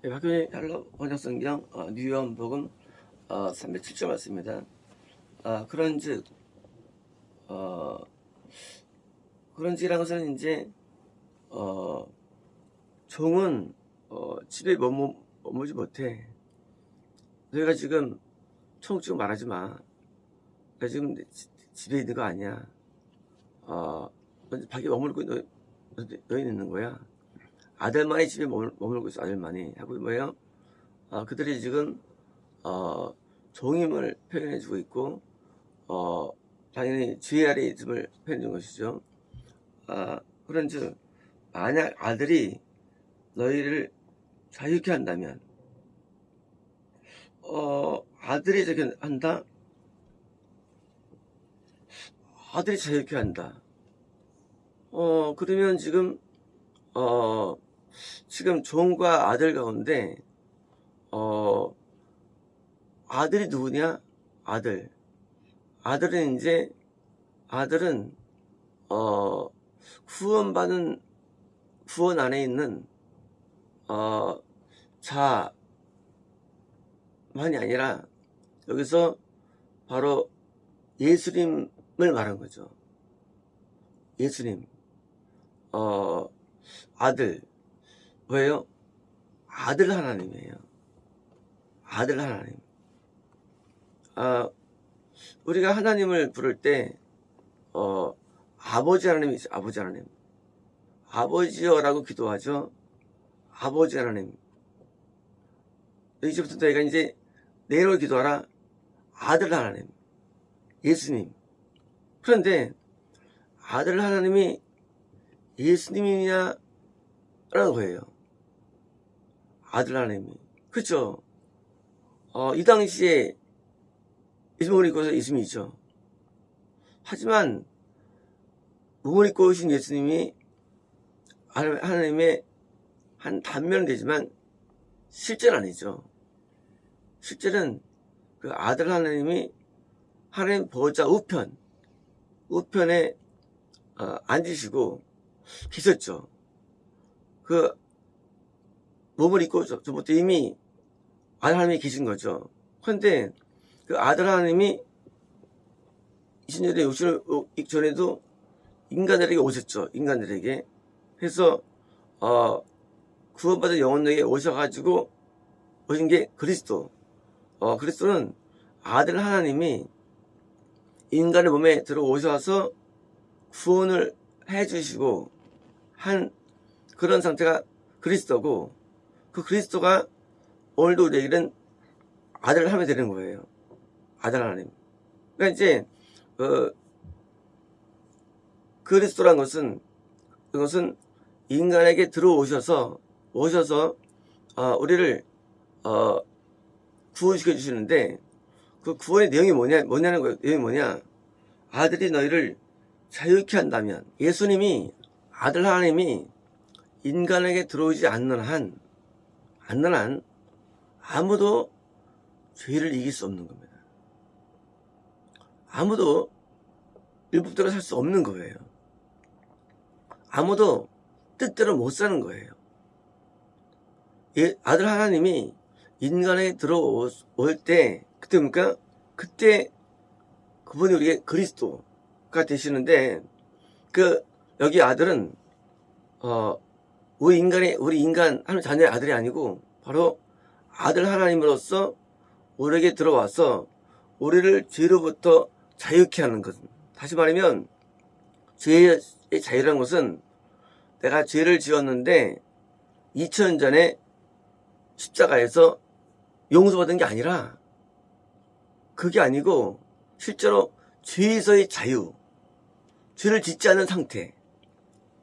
네, 박근혜 헬러 번역성경 뉴요한복음 307절 맞습니다. 그런즉 그런지라는 것은 이제 종은 집에 머물지 못해. 너희가 지금 총쭉 말하지 마. 나 지금 집에 있는 거 아니야. 밖에 머물고 너희 있는 거야. 아들만이 집에 머물고 있어. 아들만이 하고 뭐예요? 그들이 지금 종임을 표현해주고 있고 당연히 주의 아래 있음을 표현해 준 것이죠. 그런즉 만약 아들이 너희를 자유케 한다면 아들이 저렇게 한다? 아들이 자유케 한다. 그러면 지금 종과 아들 가운데 아들이 누구냐? 아들은 이제 구원받은 구원 안에 있는 자만이 아니라 여기서 바로 예수님을 말한 거죠. 예수님 아들. 왜요? 아들 하나님이에요. 아들 하나님. 우리가 하나님을 부를 때 아버지 하나님이 있어요. 아버지 하나님. 아버지여라고 기도하죠. 아버지 하나님. 이제부터 너희가 이제 내로 기도하라. 아들 하나님. 예수님. 그런데 아들 하나님이 예수님이냐 라는 거예요. 아들 하나님이. 그렇죠? 이 당시에 몸을 입고 예수님이 있죠. 하지만 몸을 입고 오신 예수님이 하나님의 한 단면은 되지만 실제는 아니죠. 실제는 그 아들 하나님이 하나님 보좌 우편에 앉으시고 계셨죠. 그 몸을 입고 저부터 이미 아들 하나님이 계신 거죠. 그런데 그 아들 하나님이 이신절에 육신을 오기 전에도 인간들에게 오셨죠. 인간들에게. 그래서 구원받은 영혼에게 오셔가지고 오신 게 그리스도. 그리스도는 아들 하나님이 인간의 몸에 들어오셔서 구원을 해주시고 한 그런 상태가 그리스도고, 그 그리스도가 오늘도 우리에게는 아들 하나님이 되는 거예요. 아들 하나님. 그러니까 이제 그리스도란 것은 그것은 인간에게 들어오셔서 우리를 구원시켜 주시는데, 그 구원의 내용이 뭐냐는 거예요. 내용이 뭐냐? 아들이 너희를 자유케 한다면, 예수님이 아들 하나님이 인간에게 들어오지 않는 한 아무도 죄를 이길 수 없는 겁니다. 아무도 율법대로 살 수 없는 거예요. 아무도 뜻대로 못 사는 거예요. 아들 하나님이 인간에 들어올 때 그때 뭡니까? 그때 그분이 우리의 그리스도가 되시는데, 여기 아들은 우리 인간 하나님 자녀의 아들이 아니고 바로 아들 하나님으로서 우리에게 들어와서 우리를 죄로부터 자유케 하는 것. 다시 말하면 죄의 자유라는 것은 내가 죄를 지었는데 2000년 전에 십자가에서 용서받은 게 아니라, 그게 아니고 실제로 죄에서의 자유, 죄를 짓지 않는 상태,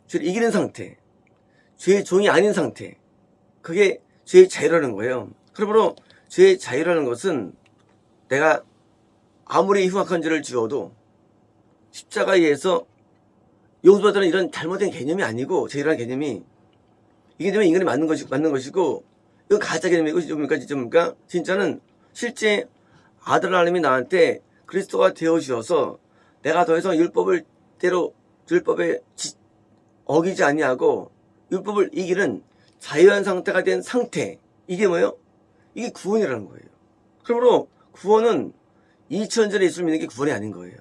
죄를 이기는 상태, 죄의 종이 아닌 상태, 그게 죄의 자유라는 거예요. 그러므로 죄의 자유라는 것은 내가 아무리 흉악한 죄를 지어도 십자가에 의해서 용서받는 이런 잘못된 개념이 아니고, 죄라는 개념이 이게 되면 인간이 맞는 것이고, 이건 가짜 개념이고, 진짜입니까? 진짜는 실제 아들 하나님이 나한테 그리스도가 되어주셔서 내가 더 이상 율법에 어기지 아니하고 율법을 이기는 자유한 상태가 된 상태, 이게 뭐예요? 이게 구원이라는 거예요. 그러므로 구원은 2000년 전에 예수를 믿는 게 구원이 아닌 거예요.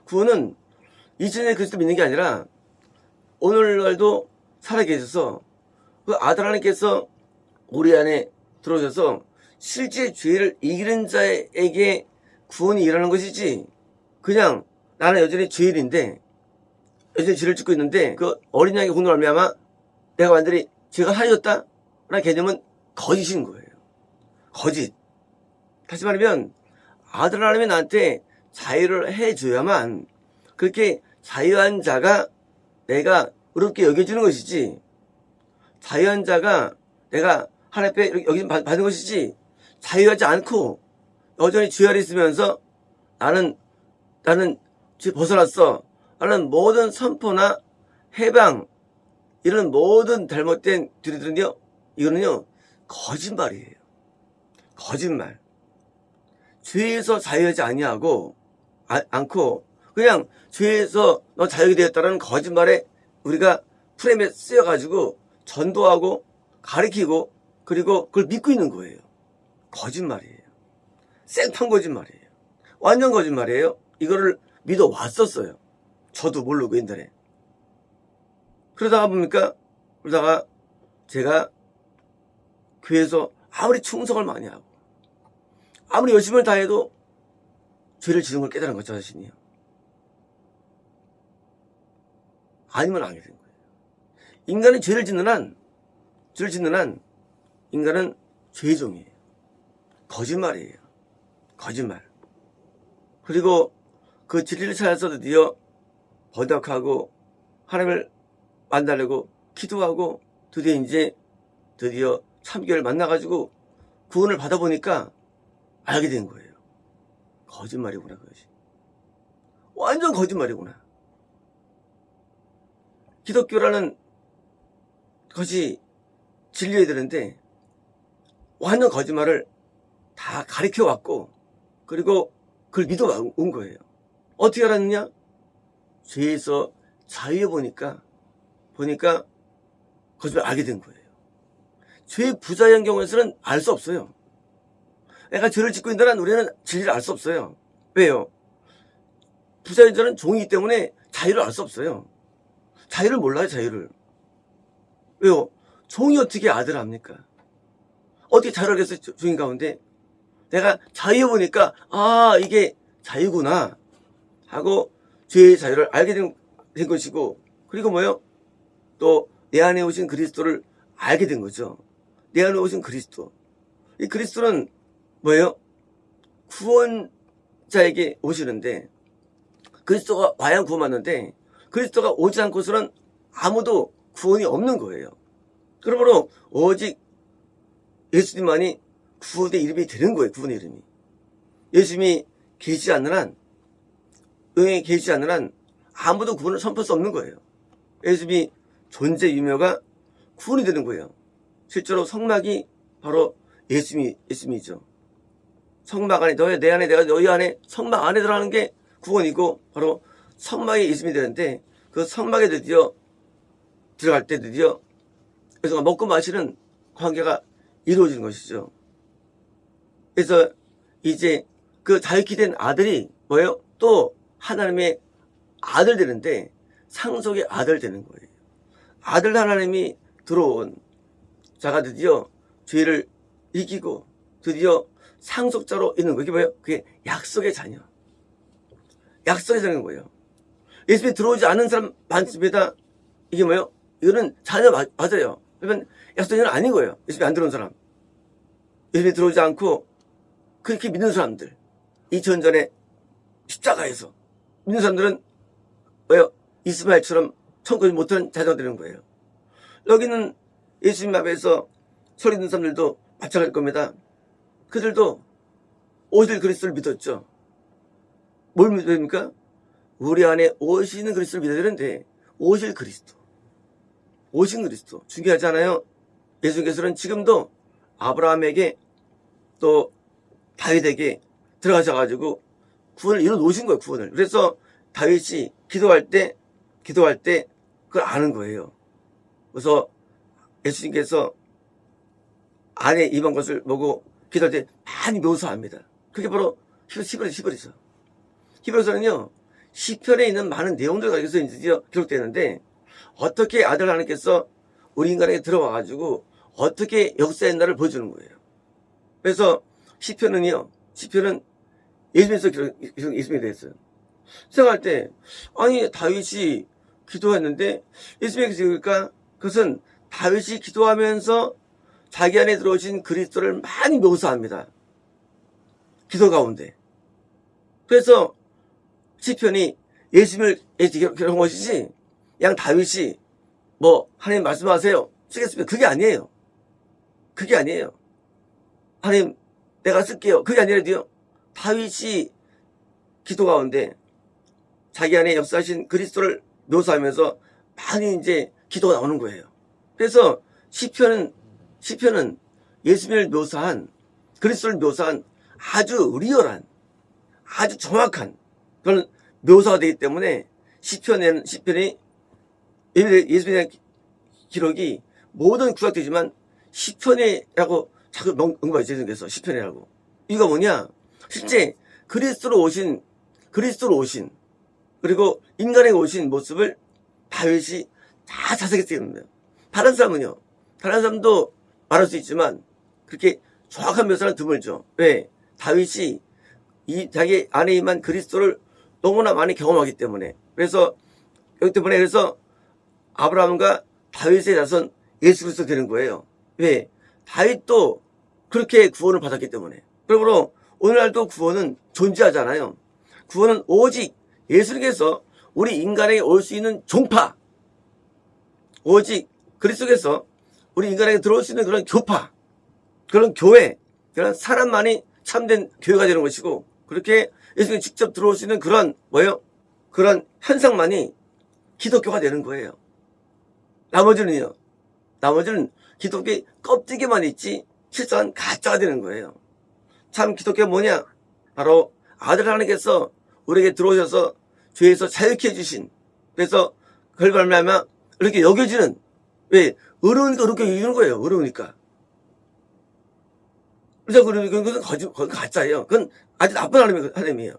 구원은 2000년 전에 그리스도 믿는 게 아니라 오늘날도 살아계셔서 그 아들 하나님께서 우리 안에 들어오셔서 실제 죄를 이기는 자에게 구원이 일어나는 것이지, 그냥 나는 여전히 죄인인데 여전히 죄를 짓고 있는데 그 어린 양의 공로로 말미암아 내가 완전히 죄가 사해졌다 라는 개념은 거짓인 거예요. 거짓. 다시 말하면 아들 하나님이 나한테 자유를 해줘야만 그렇게 자유한 자가 내가 의롭게 여겨지는 것이지, 자유한 자가 내가 하나님 앞에 여기 받는 것이지, 자유하지 않고 여전히 죄 아래 있으면서 나는 죄 벗어났어, 나는 모든 선포나 해방 이런 모든 잘못된 들이들은요, 이거는요 거짓말이에요. 거짓말. 죄에서 자유하지 아니하고 않고 그냥 죄에서 너 자유하게 되었다는 거짓말에 우리가 프레임에 쓰여가지고 전도하고 가리키고 그리고 그걸 믿고 있는 거예요. 거짓말이에요. 생판 거짓말이에요. 완전 거짓말이에요. 이거를 믿어 왔었어요. 저도 모르고 옛날에. 그러다가 제가 교회에서 아무리 충성을 많이 하고 아무리 열심을 다해도 죄를 지는 걸 깨달은 거죠, 자신이요. 아니면 안 하게 된 거예요. 인간이 죄를 짓는 한 인간은 죄종이에요. 거짓말이에요. 거짓말. 그리고 그 진리를 찾아서 드디어 번역하고 하나님을 만나려고 기도하고 드디어 참교회를 만나가지고 구원을 받아보니까 알게 된 거예요. 거짓말이구나, 그것이. 완전 거짓말이구나. 기독교라는 것이 진리해야 되는데 완전 거짓말을 다 가르쳐왔고 그리고 그걸 믿어온 거예요. 어떻게 알았느냐? 죄에서 자유해 보니까 거짓말 알게 된 거예요. 죄의 부자인 경우에서는 알 수 없어요. 내가 죄를 짓고 있는 한 우리는 진리를 알 수 없어요. 왜요? 부자인 자는 종이기 때문에 자유를 알 수 없어요. 자유를 몰라요, 자유를. 왜요? 종이 어떻게 아들을 합니까? 어떻게 자유를 알겠어요, 종인 가운데? 내가 자유해 보니까 이게 자유구나 하고 죄의 자유를 알게 된 것이고, 그리고 뭐요? 또 내 안에 오신 그리스도를 알게 된 거죠. 내 안에 오신 그리스도. 이 그리스도는 뭐예요? 구원자에게 오시는데, 그리스도가 와야 구원받는데 그리스도가 오지 않고서는 아무도 구원이 없는 거예요. 그러므로 오직 예수님만이 구원의 이름이 되는 거예요. 구원의 이름이. 예수님이 계시지 않는 한, 영에 계시지 않는 한 아무도 구원을 선포할 수 없는 거예요. 예수님이 존재 유묘가 구원이 되는 거예요. 실제로 성막이 바로 예수님이죠. 성막 안에 내 안에 내가 너희 안에 성막 안에 들어가는 게 구원이고 바로 성막이 예수님이 되는데, 그 성막에 드디어 들어갈 때 드디어 그래서 먹고 마시는 관계가 이루어지는 것이죠. 그래서 이제 그 자유케 된 아들이 뭐예요? 또 하나님의 아들 되는데 상속의 아들 되는 거예요. 아들 하나님이 들어온 자가 드디어 죄를 이기고 드디어 상속자로 있는 거예요. 그게 뭐예요? 그게 약속의 자녀. 약속의 자녀인 거예요. 예수님이 들어오지 않는 사람 많습니다. 이게 뭐예요? 이거는 자녀 맞아요. 그러면 약속의 자녀는 아닌 거예요. 예수님이 안 들어온 사람. 예수님이 들어오지 않고 그렇게 믿는 사람들. 2000년 전에 십자가에서 믿는 사람들은 뭐예요? 이스마엘처럼 천국을 못하는 자녀가 되는 거예요. 여기는 예수님 앞에서 소리 듣는 사람들도 마찬가지일 겁니다. 그들도 오실 그리스도를 믿었죠. 뭘 믿어야 됩니까? 우리 안에 오시는 그리스도를 믿어야 되는데, 오실 그리스도. 오신 그리스도. 중요하지 않아요? 예수님께서는 지금도 아브라함에게 또 다윗에게 들어가셔가지고 구원을 이뤄 놓으신 거예요, 구원을. 그래서 다윗이 기도할 때 그걸 아는 거예요. 그래서 예수님께서 안에 임한 것을 보고 기도할 때 많이 묘사합니다. 그게 바로 히브리서. 히브리서는요, 시편에 있는 많은 내용들을 가지고서 이제 기록되는데, 어떻게 아들 하나님께서 우리 인간에게 들어와가지고 어떻게 역사했나를 보여주는 거예요. 그래서 시편은 예수님에서 예수님에 대해서요. 생각할 때, 아니, 다윗이 기도했는데, 예수님에게서 그러니까 그것은 다윗이 기도하면서 자기 안에 들어오신 그리스도를 많이 묘사합니다. 기도 가운데. 그래서 시편이 예수님을 기록한 것이지, 양 다윗이 하나님 말씀하세요 쓰겠습니다. 그게 아니에요. 그게 아니에요. 하나님 내가 쓸게요. 그게 아니라도요, 다윗이 기도 가운데 자기 안에 역사하신 그리스도를 묘사하면서 많이 이제 기도가 나오는 거예요. 그래서 시편은 예수님을 묘사한, 그리스도를 묘사한 아주 리얼한, 아주 정확한 그런 묘사가 되기 때문에 시편이 예수님에 대한 기록이 모든 구약되지만 시편이라고 자꾸 언급하죠. 예수님께서 시편이라고. 이거 뭐냐? 실제 그리스도로 오신 그리고 인간에게 오신 모습을 다윗이 다 자세하게 찍습니다. 다른 사람도 말할 수 있지만 그렇게 정확한 묘사는 드물죠. 왜? 다윗이 자기 안에 임한 그리스도를 너무나 많이 경험하기 때문에. 그래서 아브라함과 다윗의 자손 예수 그리스도 되는 거예요. 왜? 다윗도 그렇게 구원을 받았기 때문에. 그러므로 오늘날도 구원은 존재하잖아요. 구원은 오직 예수님께서 우리 인간에게 올 수 있는 종파, 오직 그리스도께서 우리 인간에게 들어올 수 있는 그런 교파, 그런 교회, 그런 사람만이 참된 교회가 되는 것이고, 그렇게 예수님이 직접 들어올 수 있는 그런 현상만이 기독교가 되는 거예요. 나머지는 기독교의 껍데기만 있지 실상은 가짜가 되는 거예요. 참 기독교가 뭐냐? 바로 아들 하나님께서 우리에게 들어오셔서 죄에서 자유케 해주신, 그래서 그걸 말미암아 이렇게 여겨지는, 왜? 의로우니까 이렇게 여기는 거예요. 의로우니까. 그래서 그건 가짜예요. 그건 아주 나쁜 하나님이에요.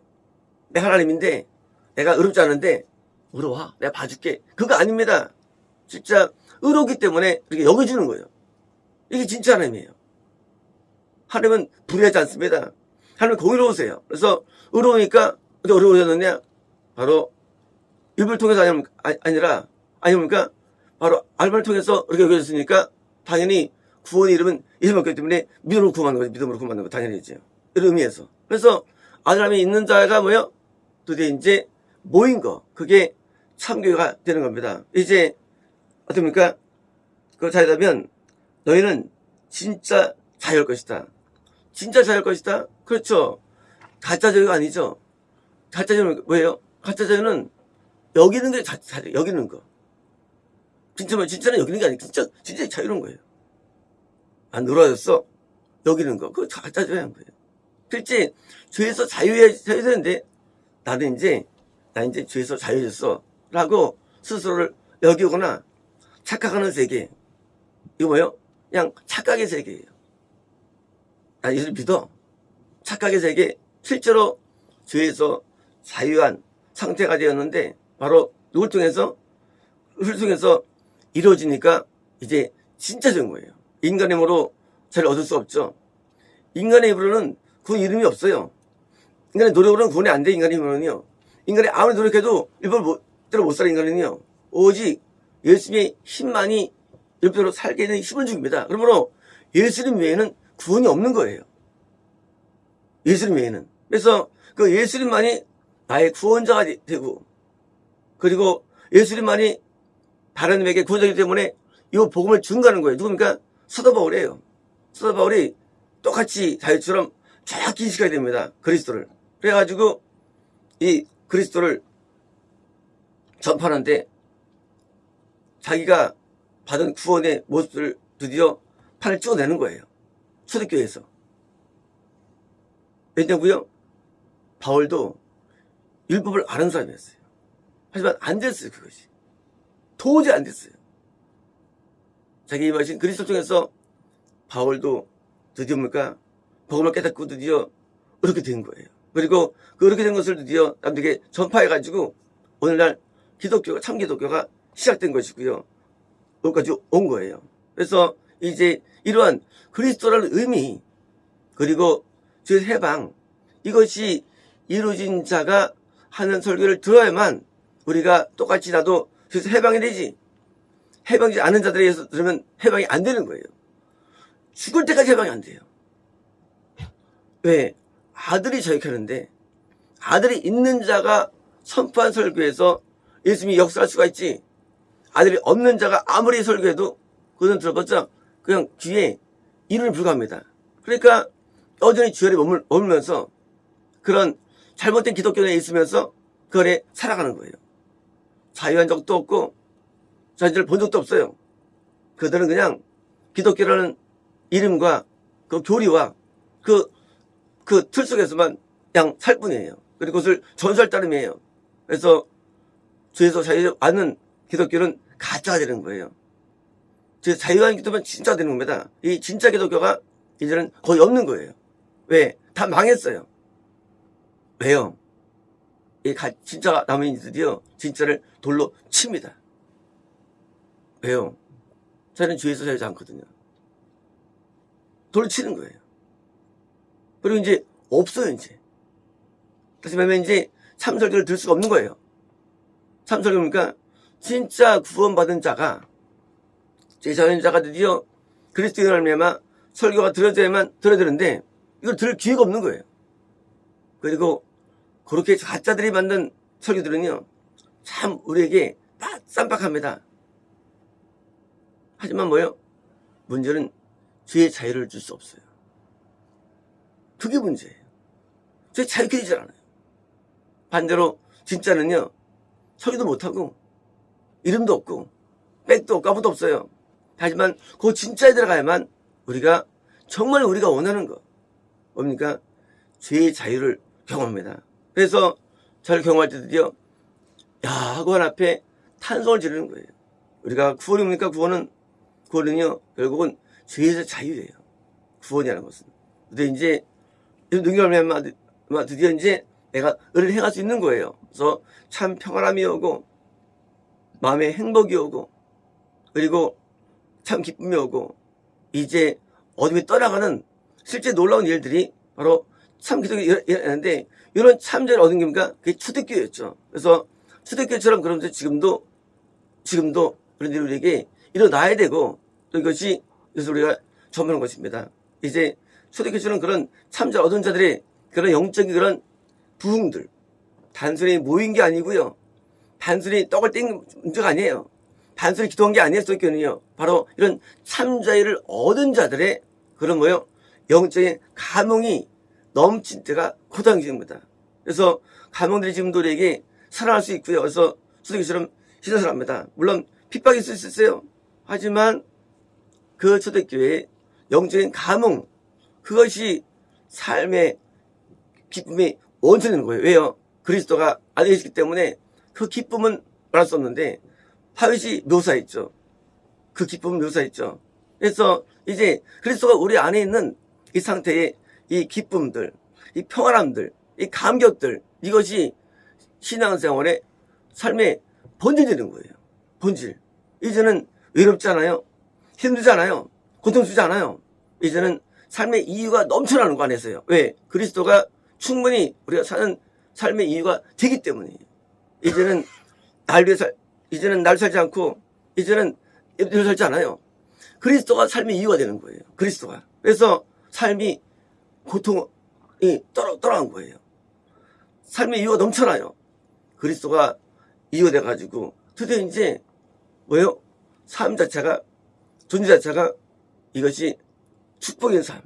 내 하나님인데 내가 의롭지 않은데 의로워, 내가 봐줄게. 그거 아닙니다. 진짜 의롭기 때문에 이렇게 여겨주는 거예요. 이게 진짜 하나님이에요. 하나님은 불의하지 않습니다. 하나님은 공의로우세요. 그래서 의로우니까 어떻게 어려워졌느냐? 바로 율법을 통해서 아닙니까? 바로 알바를 통해서 이렇게 여겨졌으니까 당연히 구원의 이름은 예수님이기 때문에 믿음으로 구원하는 거죠. 믿음으로 구원하는 거 당연히죠. 이런 의미에서. 그래서 아들함이 있는 자가 뭐요? 드디어 이제 모인 거. 그게 참교회가 되는 겁니다. 이제 어떻습니까? 그거 자유하면 너희는 진짜 자유할 것이다. 진짜 자유할 것이다? 그렇죠. 가짜 자유가 아니죠. 가짜 자유는 뭐예요? 가짜 자유는 여기는 게 자유, 여기는 거. 진짜는 여기는 게 아니고 진짜 자유로운 거예요. 안 놀아줬어? 여기는 거. 그거 가짜 자유한 거예요. 실제 죄에서 자유되는데 나 이제 죄에서 자유해졌어 라고 스스로를 여기거나 착각하는 세계. 이거 뭐예요? 그냥 착각의 세계예요. 나 예수를 믿어. 착각의 세계. 실제로 죄에서 자유한 상태가 되었는데 바로 누굴 통해서 이루어지니까 이제 진짜 된 거예요. 인간의 힘으로 자를 얻을 수 없죠. 인간의 힘으로는 구원 이름이 없어요. 인간의 노력으로는 구원이 안 돼. 인간의 힘으로는요. 인간이 아무리 노력해도 일부러 못 살아. 인간은요. 오직 예수님의 힘만이 일부러 살게 되는 힘을 줍니다. 그러므로 예수님 외에는 구원이 없는 거예요. 예수님 외에는. 그래서 그 예수님만이 나의 구원자가 되고, 그리고 예수님만이 다른 놈에게 구원자이기 때문에 이 복음을 증거하는 거예요. 누굽니까? 사도 바울이에요. 사도 바울이 똑같이 다윗처럼 정확히 인식해야 됩니다. 그리스도를. 그래가지고 이 그리스도를 전파하는데 자기가 받은 구원의 모습을 드디어 판을 찍어내는 거예요. 초대교회에서. 왜냐고요? 바울도 율법을 아는 사람이었어요. 하지만 안 됐어요. 그것이. 도저히 안 됐어요. 자기 임하신 그리스도 통해서 바울도 드디어 뭡니까? 복음을 깨닫고 드디어 그렇게 된 거예요. 그리고 그렇게 된 것을 드디어 남들에게 전파해가지고 오늘날 기독교가, 참 기독교가 시작된 것이고요. 여기까지 온 거예요. 그래서 이제 이러한 그리스도라는 의미, 그리고 죄에서 해방, 이것이 이루어진 자가 하는 설교를 들어야만 우리가 똑같이 나도 죄에서 해방이 되지. 해방되지 않은 자들에 의해서 들으면 해방이 안 되는 거예요. 죽을 때까지 해방이 안 돼요. 왜? 아들이 자유케하는데 아들이 있는 자가 선포한 설교에서 예수님이 역사할 수가 있지. 아들이 없는 자가 아무리 설교해도 그것은 들어봤자 그냥 귀에 이론이 불과합니다. 그러니까 여전히 주열에 머물면서 그런 잘못된 기독교 내에 있으면서 그 안에 살아가는 거예요. 자유한 적도 없고 자유를 본 적도 없어요. 그들은 그냥 기독교라는 이름과 그 교리와 그 틀 속에서만 그냥 살 뿐이에요. 그리고 그것을 전수할 따름이에요. 그래서 죄에서 자유 않는 기독교는 가짜가 되는 거예요. 자유한 기독교는 진짜가 되는 겁니다. 이 진짜 기독교가 이제는 거의 없는 거예요. 왜? 다 망했어요. 왜요? 이 진짜 남은 이들이요, 진짜를 돌로 칩니다. 왜요? 저는 죄에서 자유하지 않거든요. 돌로 치는 거예요. 그리고 이제 없어요, 이제. 다시 말하면 이제 참설교를 들 수가 없는 거예요. 참설교니까 진짜 구원받은 자가, 제자연자가 드디어 그리스도인을 말미암아 설교가 들어져야만 들어야 되는데 이걸 들을 기회가 없는 거예요. 그리고 그렇게 가짜들이 만든 설교들은요, 참 우리에게 쌈박합니다. 하지만 뭐예요? 문제는 죄의 자유를 줄 수 없어요. 그게 문제예요. 죄 자유케 되질 않아요. 반대로 진짜는요, 설교도 못하고 이름도 없고 백도 없고 아무도 없어요. 하지만 그 진짜에 들어가야만 우리가 정말 우리가 원하는 거 뭡니까? 죄의 자유를 경험합니다. 그래서 자유를 경험할 때 드디어 하고 하나 앞에 탄성을 지르는 거예요. 우리가 구원이 뭡니까? 구원은요 결국은 죄에서 자유예요. 구원이라는 것은. 근데 이제 능력을 하면 드디어 이제 내가 의를 행할 수 있는 거예요. 그래서 참 평안함이 오고 마음의 행복이 오고 그리고 참 기쁨이 오고 이제 어둠이 떠나가는 실제 놀라운 일들이 바로 참 기독교에 일어나는데, 이런 참자를 얻은 게 뭡니까? 그게 초대교회였죠. 그래서 초대교회처럼 그러면서 지금도 그런 일이 우리에게 일어나야 되고, 또 이것이 그래서 우리가 전하는 것입니다. 이제 초대교회처럼 그런 참자 얻은 자들의 그런 영적인 그런 부흥들, 단순히 모인 게 아니고요, 단순히 떡을 땡긴 문제가 아니에요. 단순히 기도한 게 아니에요. 초대교회는요, 바로 이런 참자유를 얻은 자들의 그런 뭐요, 영적인 감흥이 넘친 때가 고당기입니다. 그래서 감흥들이 지금도 우리에게 살아날 수 있고요. 그래서 초대교회처럼 신앙생활합니다. 물론 핍박이 있을 수 있어요. 하지만 그 초대교회의 영적인 감흥, 그것이 삶의 기쁨이 원천인 거예요. 왜요? 그리스도가 안에 계시기 때문에 그 기쁨은 말할 수 없는데 다윗이 묘사했죠. 그 기쁨은 묘사했죠. 그래서 이제 그리스도가 우리 안에 있는 이 상태의 이 기쁨들, 이 평안함들, 이 감격들, 이것이 신앙생활의 삶의 본질이 되는 거예요. 본질. 이제는 외롭지 않아요. 힘들지 않아요. 고통스럽지 않아요. 이제는 삶의 이유가 넘쳐나는 거 안에서요. 왜? 그리스도가 충분히 우리가 사는 삶의 이유가 되기 때문이에요. 이제는 이제는 날 살지 않고, 이제는 늘 살지 않아요. 그리스도가 삶의 이유가 되는 거예요. 그리스도가. 그래서 삶이 고통이 떠나간 거예요. 삶의 이유가 넘쳐나요. 그리스도가 이유가 돼가지고 드디어 이제 뭐예요? 삶 자체가, 존재 자체가 이것이 축복인 삶.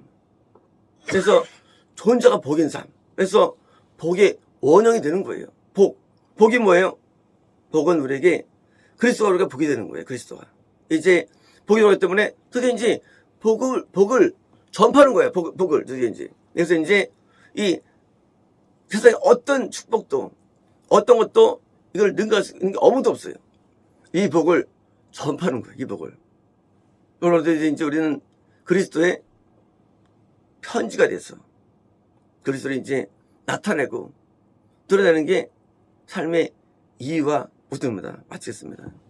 그래서 존재가 복인 삶. 그래서 복의 원형이 되는 거예요. 복이 뭐예요? 복은 우리에게 그리스도가 우리가 복이 되는 거예요. 그리스도가. 이제 복이 되기 때문에 드디어 이제 복을 전파하는 거예요. 복을 드디어 이제. 그래서 이제 이 세상에 어떤 축복도, 어떤 것도 이걸 능가할 수 있는 게 아무도 없어요. 이 복을 전파하는 거예요. 이 복을. 그래서 이제 우리는 그리스도의 편지가 돼서 그리스도를 이제 나타내고 드러내는 게 삶의 이유와 목적입니다. 마치겠습니다.